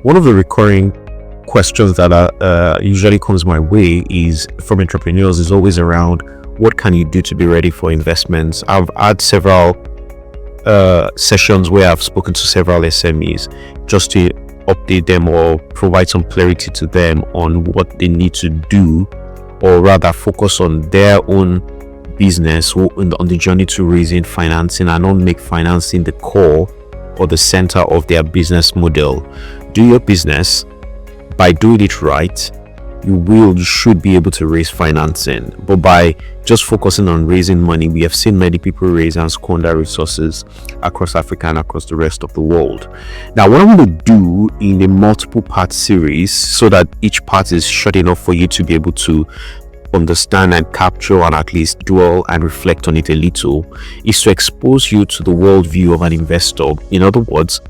One of the recurring questions that usually comes my way is from entrepreneurs is always around, what can you do to be ready for investments? I've had several sessions where I've spoken to several SMEs just to update them or provide some clarity to them on what they need to do, or rather focus on their own business on the journey to raising financing, and not make financing the core or the center of their business model. Do your business. By doing it right, you should be able to raise financing. But by just focusing on raising money, we have seen many people raise and squander resources across Africa and across the rest of the world. Now, what I'm going to do in a multiple part series, so that each part is short enough for you to be able to understand and capture and at least dwell and reflect on it a little, is to expose you to the worldview of an investor. In other words,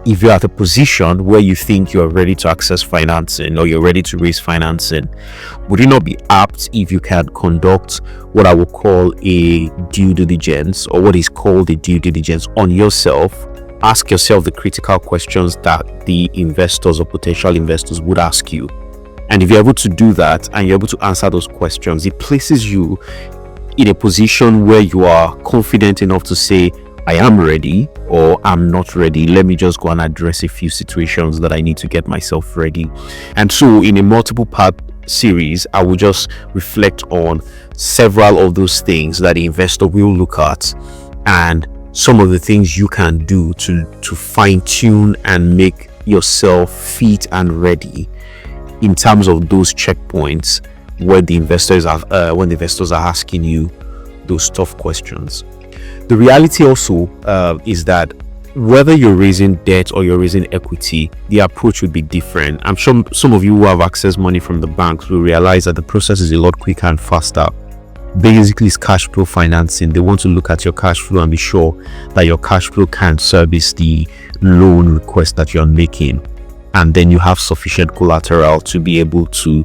if you're at a position where you think you're ready to access financing or you're ready to raise financing, would it not be apt if you can conduct what I would call a due diligence, or what is called a due diligence on yourself? Ask yourself the critical questions that the investors or potential investors would ask you. And if you're able to do that and you're able to answer those questions, it places you in a position where you are confident enough to say, I am ready, or I'm not ready. Let me just go and address a few situations that I need to get myself ready. And so in a multiple part series, I will just reflect on several of those things that the investor will look at, and some of the things you can do to fine tune and make yourself fit and ready in terms of those checkpoints when the investors are asking you those tough questions. The reality also is that whether you're raising debt or you're raising equity, the approach would be different. I'm sure some of you who have accessed money from the banks will realize that the process is a lot quicker and faster. Basically, it's cash flow financing. They want to look at your cash flow and be sure that your cash flow can service the loan request that you're making, and then you have sufficient collateral to be able to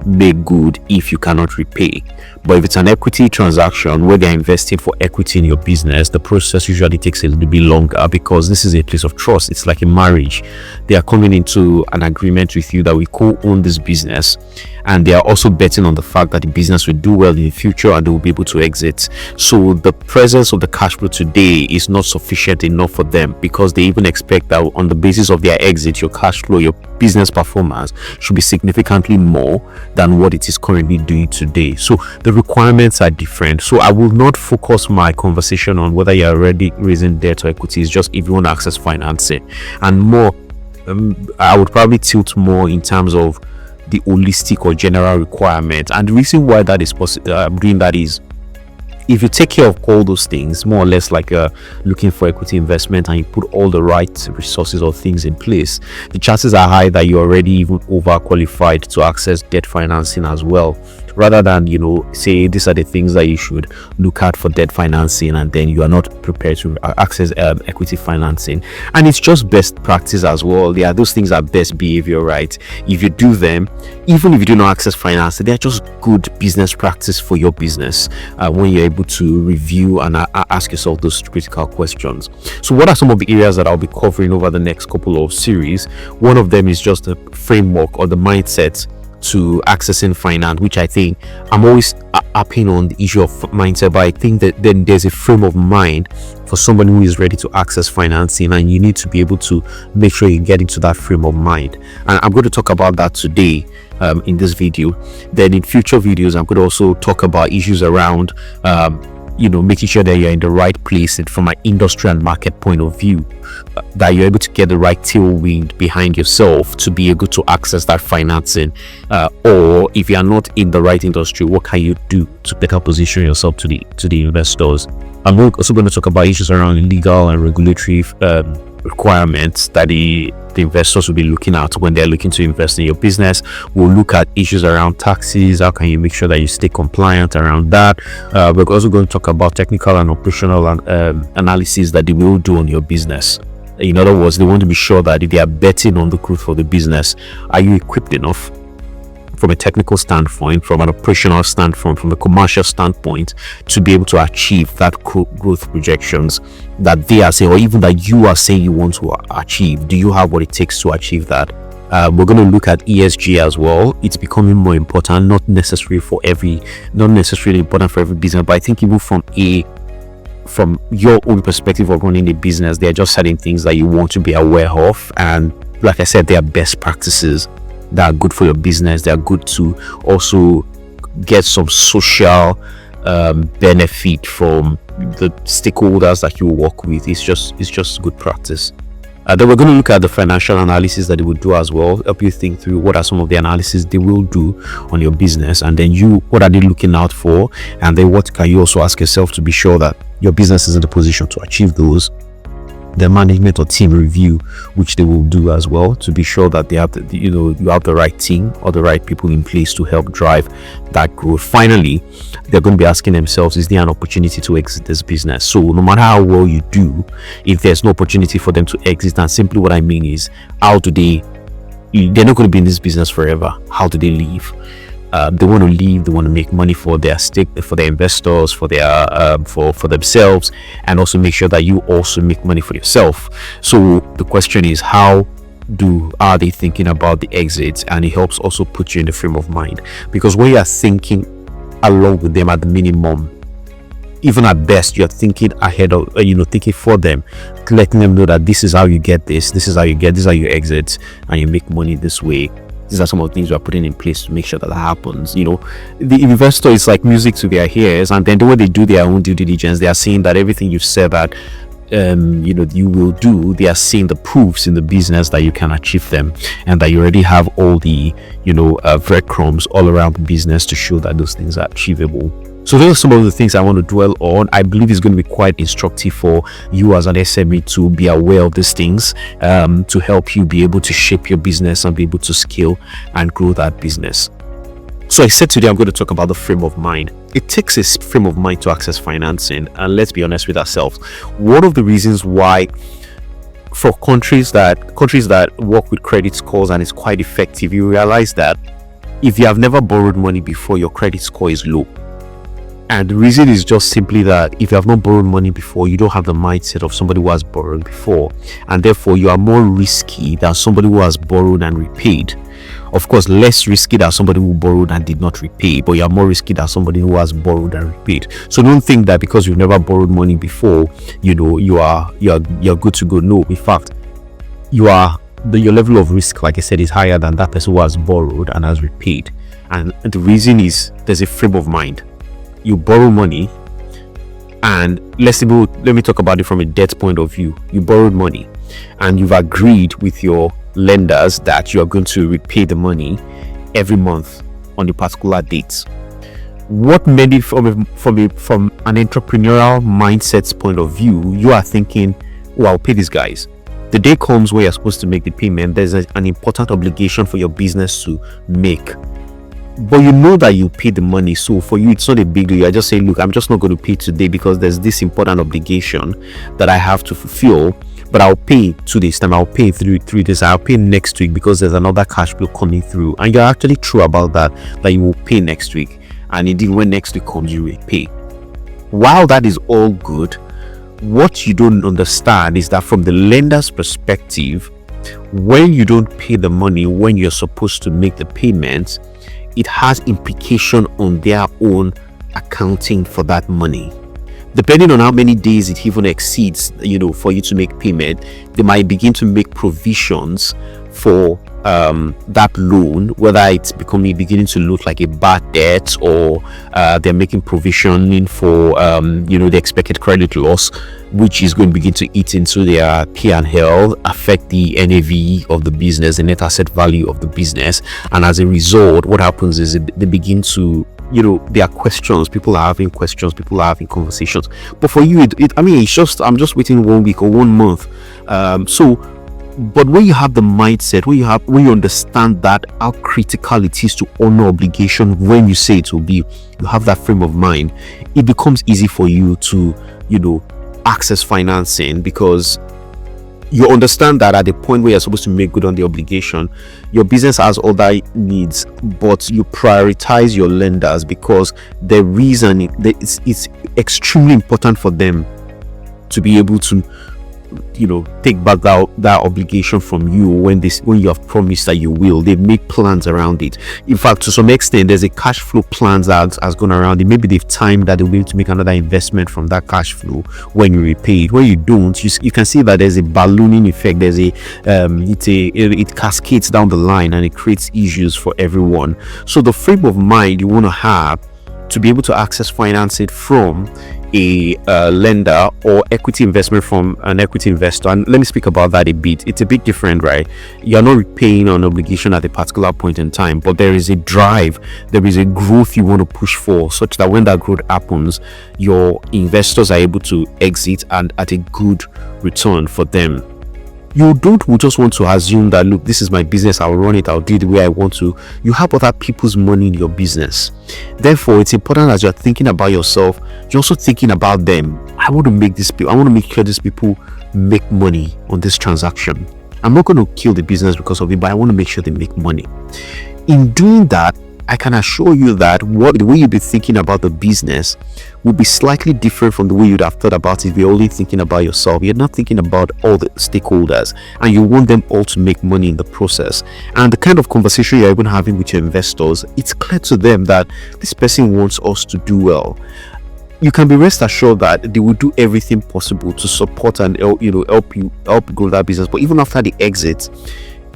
make good if you cannot repay. But if it's an equity transaction where they're investing for equity in your business, the process usually takes a little bit longer, because this is a place of trust. It's like a marriage. They are coming into an agreement with you that we co-own this business, and they are also betting on the fact that the business will do well in the future and they will be able to exit. So the presence of the cash flow today is not sufficient enough for them, because they even expect that on the basis of their exit, your cash flow, your business performance should be significantly more than what it is currently doing today. So the requirements are different. So I will not focus my conversation on whether you're already raising debt or equity. It's just if you want to access financing, and more I would probably tilt more in terms of the holistic or general requirement. And the reason why that is doing that is, if you take care of all those things, more or less like looking for equity investment, and you put all the right resources or things in place, the chances are high that you're already even overqualified to access debt financing as well, rather than, say these are the things that you should look at for debt financing, and then you are not prepared to access equity financing. And it's just best practice as well. Yeah, those things are best behavior, right? If you do them, even if you do not access financing, they're just good business practice for your business when you're able to review and ask yourself those critical questions. So what are some of the areas that I'll be covering over the next couple of series? One of them is just the framework or the mindset to accessing finance, which I think I'm always harping on the issue of mindset, but I think that then there's a frame of mind for somebody who is ready to access financing, and you need to be able to make sure you get into that frame of mind. And I'm going to talk about that today in this video. Then in future videos, I'm going to also talk about issues around making sure that you're in the right place from an industry and market point of view, that you're able to get the right tailwind behind yourself to be able to access that financing, or if you are not in the right industry, what can you do to better position yourself to the investors. I'm also going to talk about issues around legal and regulatory requirements that the investors will be looking at when they're looking to invest in your business. We'll look at issues around taxes. How can you make sure that you stay compliant around that? We're also going to talk about technical and operational analysis that they will do on your business. In other words, they want to be sure that if they are betting on the growth for the business, are you equipped enough from a technical standpoint, from an operational standpoint, from a commercial standpoint, to be able to achieve that growth projections that they are saying, or even that you are saying you want to achieve? Do you have what it takes to achieve that? We're going to look at ESG as well. It's becoming more important, not necessarily important for every business, but I think even from your own perspective of running a business, there are just certain things that you want to be aware of. And like I said, they are best practices that are good for your business. They are good to also get some social benefit from the stakeholders that you work with. It's just good practice. Then we're going to look at the financial analysis that they will do as well, help you think through what are some of the analysis they will do on your business, and then what are they looking out for, and then what can you also ask yourself to be sure that your business is in the position to achieve those. The management or team review, which they will do as well, to be sure that they have you have the right team or the right people in place to help drive that growth. Finally, they're going to be asking themselves, is there an opportunity to exit this business? So no matter how well you do, if there's no opportunity for them to exit, and simply what I mean is, they're not going to be in this business forever. How do they leave? They want to leave. They want to make money for their for their investors, for themselves, and also make sure that you also make money for yourself. So the question is, how are they thinking about the exit? And it helps also put you in the frame of mind, because when you are thinking along with them, at the minimum, even at best, you're thinking ahead of thinking for them, letting them know that this is how you get this is how you exit, and you make money this way. These are some of the things we are putting in place to make sure that happens. The investor is like music to their ears, and then when they do their own due diligence, they are seeing that everything you've said that you will do, they are seeing the proofs in the business that you can achieve them, and that you already have all the breadcrumbs all around the business to show that those things are achievable. So those are some of the things I want to dwell on. I believe it's going to be quite instructive for you as an SME to be aware of these things, to help you be able to shape your business and be able to scale and grow that business. So I said today I'm going to talk about the frame of mind. It takes a frame of mind to access financing, and let's be honest with ourselves. One of the reasons why for countries that work with credit scores and it's quite effective, you realize that if you have never borrowed money before, your credit score is low. And the reason is just simply that if you have not borrowed money before, you don't have the mindset of somebody who has borrowed before, and therefore you are more risky than somebody who has borrowed and repaid. Of course, less risky than somebody who borrowed and did not repay, but you are more risky than somebody who has borrowed and repaid. So don't think that because you've never borrowed money before, you're good to go. No, in fact, your level of risk, like I said, is higher than that person who has borrowed and has repaid. And the reason is there's a frame of mind. You borrow money, and let me talk about it from a debt point of view. You borrowed money and you've agreed with your lenders that you are going to repay the money every month on a particular date. What many from an entrepreneurial mindset's point of view, you are thinking, oh, I'll pay these guys. The day comes where you're supposed to make the payment. There's an important obligation for your business to make, but you know that you pay the money, so for you it's not a big deal. I just say, look, I'm just not going to pay today because there's this important obligation that I have to fulfill, but I'll pay 2 days time, I'll pay 3 days, I'll pay next week because there's another cash flow coming through. And you're actually true about that you will pay next week, and indeed when next week comes you will pay. While that is all good, what you don't understand is that from the lender's perspective, when you don't pay the money when you're supposed to make the payment, it has implication on their own accounting for that money. Depending on how many days it even exceeds, for you to make payment, they might begin to make provisions for that loan, whether it's beginning to look like a bad debt, or they're making provisioning for the expected credit loss, which is going to begin to eat into their P&L, affect the NAV of the business, the net asset value of the business. And as a result, what happens is they begin to, there are questions, people are having questions, people are having conversations. But for you, it's just, I'm just waiting 1 week or 1 month. But when you have the mindset, when you understand that how critical it is to honor obligation when you say it will be, you have that frame of mind, it becomes easy for you to, access financing, because you understand that at the point where you're supposed to make good on the obligation, your business has other needs, but you prioritize your lenders because the reason it's extremely important for them to be able to, take back that obligation from you when you have promised that you will. They make plans around it. In fact, to some extent, there's a cash flow plan that has gone around it. Maybe they've timed that they'll be able to make another investment from that cash flow when you repay it. When you don't, you can see that there's a ballooning effect. There's it cascades down the line and it creates issues for everyone. So the frame of mind you want to have to be able to access financing from a lender or equity investment from an equity investor, and let me speak about that a bit. It's a bit different, right? You're not repaying an obligation at a particular point in time, but there is a drive, there is a growth you want to push for, such that when that growth happens, your investors are able to exit and at a good return for them. You don't just want to assume that, look, this is my business, I'll run it, I'll do it the way I want to. You have other people's money in your business. Therefore, it's important as you're thinking about yourself, you're also thinking about them. I want to make sure these people make money on this transaction. I'm not going to kill the business because of it, but I want to make sure they make money. In doing that, I can assure you that the way you'd be thinking about the business will be slightly different from the way you'd have thought about it if you're only thinking about yourself. You're not thinking about all the stakeholders, and you want them all to make money in the process. And the kind of conversation you're even having with your investors, it's clear to them that this person wants us to do well. You can be rest assured that they will do everything possible to support and help grow that business. But even after the exit,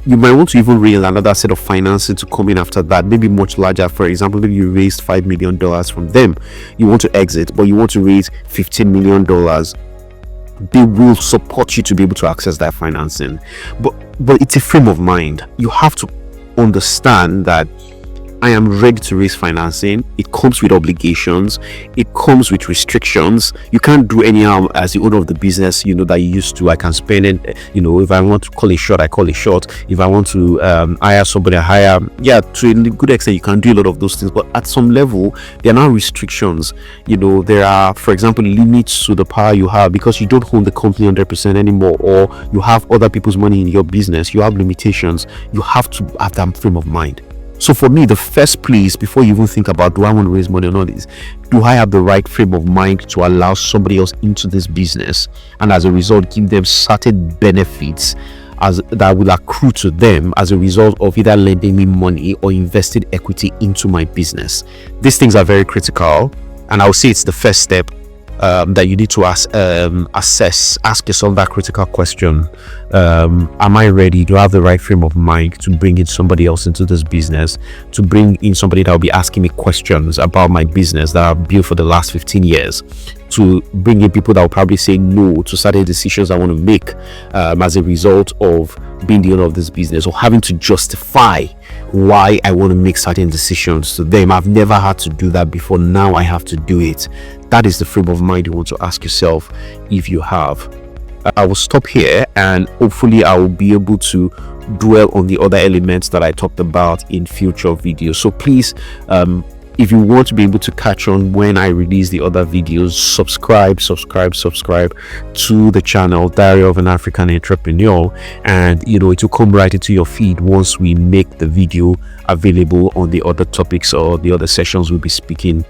you might want to even raise another set of financing to come in after that, maybe much larger. For example, maybe you raised $5 million from them, you want to exit, but you want to raise $15 million. They will support you to be able to access that financing. But it's a frame of mind. You have to understand that I am ready to raise financing. It comes with obligations. It comes with restrictions. You can't do anyhow as the owner of the business, that you used to. I can spend it, if I want to call it short, I call it short. If I want to hire somebody, I hire. Yeah, to a good extent, you can do a lot of those things. But at some level, there are now restrictions. There are, for example, limits to the power you have because you don't own the company 100% anymore, or you have other people's money in your business. You have limitations. You have to have that frame of mind. So for me, the first place before you even think about, do I want to raise money or not, is, do I have the right frame of mind to allow somebody else into this business, and as a result give them certain benefits that will accrue to them as a result of either lending me money or investing equity into my business. These things are very critical, and I would say it's the first step that you need to ask yourself that critical question. Am I ready? Do I have the right frame of mind to bring in somebody else into this business, to bring in somebody that will be asking me questions about my business that I've built for the last 15 years, to bring in people that will probably say no to certain decisions I want to make as a result of being the owner of this business, or having to justify why I want to make certain decisions to them. I've never had to do that before. Now I have to do it. That is the frame of mind you want to ask yourself if you have. I will stop here, and hopefully I will be able to dwell on the other elements that I talked about in future videos. So please, if you want to be able to catch on when I release the other videos, subscribe to the channel Diary of an African Entrepreneur, and it will come right into your feed once we make the video available on the other topics or the other sessions we'll be speaking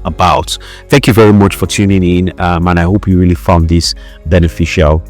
about. Thank you very much for tuning in, and I hope you really found this beneficial.